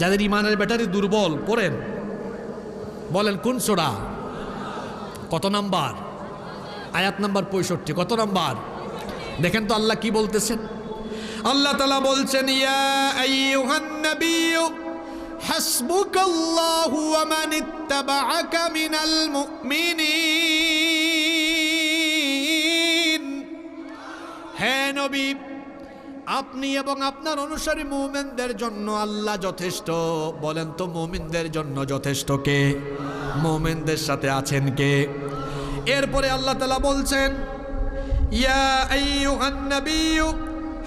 যাদের ইমানের ব্যাটারি দুর্বল পড়েন, বলেন কোন সূরা, কত নাম্বার? আয়াত নাম্বার 65। কত নাম্বার? দেখেন তো আল্লাহ কি বলতেছেন। আল্লাহ তাআলা বলছেন, ইয়া আইয়ুহান নাবিয়্যু হাসবুকাল্লাহু ওয়া মান ইত্তাবা'আকা মিনাল মুমিনিন। হে নবী, আপনি এবং আপনার অনুসারী মুমিনদের জন্য আল্লাহ যথেষ্ট। বলেন তো মুমিনদের জন্য যথেষ্ট কে? মুমিনদের সাথে আছেন কে? এরপরে আল্লাহ তাআলা বলছেন, ইয়া আইয়ুহান নাবিয়্যু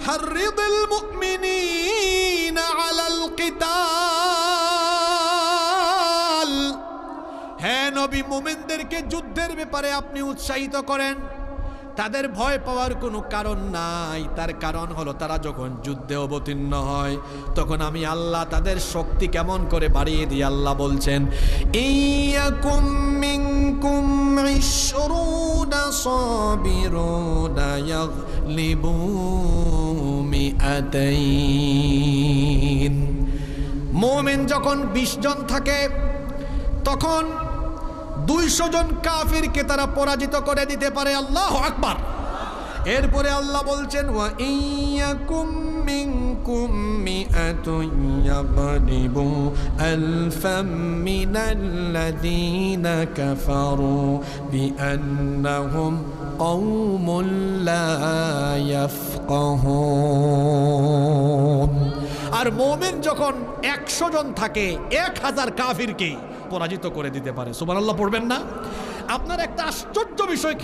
হাররিদিল মুমিনিনা আলাল কিতাল। হে নবী, মুমিনদেরকে যুদ্ধের ব্যাপারে আপনি উৎসাহিত করেন। তাদের ভয় পাওয়ার কোনো কারণ নাই। তার কারণ হলো তারা যখন যুদ্ধে অবতীর্ণ হয় তখন আমি আল্লাহ তাদের শক্তি কেমন করে বাড়িয়ে দিই। আল্লাহ বলছেন, ইয়াকুম মিনকুম 20 সাবিরুনা ইয়াগলিবু মিআতাইন। মুমিন যখন 20 জন থাকে তখন 200 জন কাফিরকে তারা পরাজিত করে দিতে পারে। আল্লাহু আকবার। এরপরে আল্লাহ বলছেন, ওয়া ইয়াকুম মিনকুম মিআতুন ইয়াগলিবু আলফাম মিনাল্লাযীনা কাফারু বিআন্নাহুম কওমুন লা ইয়াফকাহুন। আর মুমিন যখন 100 জন থাকে 1000 কাফিরকে পরাজিত করে দিতে পারে। সুবহানাল্লাহ পড়বেন না? আপনার একটা আশ্চর্য বিষয়